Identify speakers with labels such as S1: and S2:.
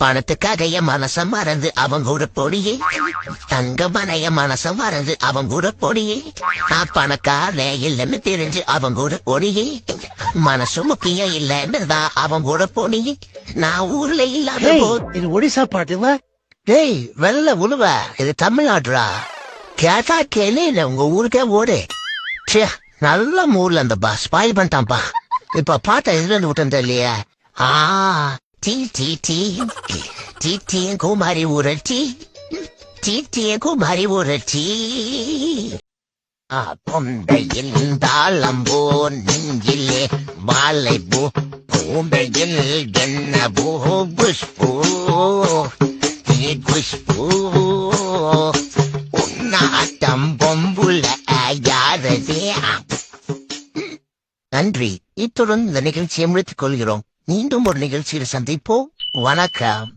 S1: பணத்துக்காக என் மனச மறந்து அவன் கூட பொடியே, தங்கமான என் மனச மறந்து அவன் கூட பொடியே, நான் பணக்கார இல்லைன்னு தெரிஞ்சு அவன் கூட பொடியே, மனசு முக்கியம் இல்லைன்னுதான் அவன் கூட பொடியே, நான் ஊர்ல இல்லாத
S2: இது ஒடிசா பாட்டுங்களா?
S1: டேய் வெள்ள உழுவ, இது தமிழ்நாடுடா. கேட்டா கேளு, உங்க ஊருக்கே ஓடு. சே, நல்ல மூர்ல அந்த பா ஸ்பாயில் பண்ணிட்டான்ப்பா. இப்ப பாட்ட எதுல இருந்து விட்டேன் தெரியலையா? டீ டீ டீ டீ டீ குமாரி ஊரட்டி, டீ டீ குமாரி ஊரட்டி, பொந்தையில் தாளம்போ நெஞ்சிலே வாழை பூ, பூந்தையில் என்ன பூ குஷ்பூ, குஷ்பூ உன்னாட்டம் பொம்புல யாரதே. நன்றி. இத்துடன் இந்த நிகழ்ச்சியை முடித்துக் கொள்கிறோம். மீண்டும் ஒரு நிகழ்ச்சியில் சந்திப்போம். வணக்கம்.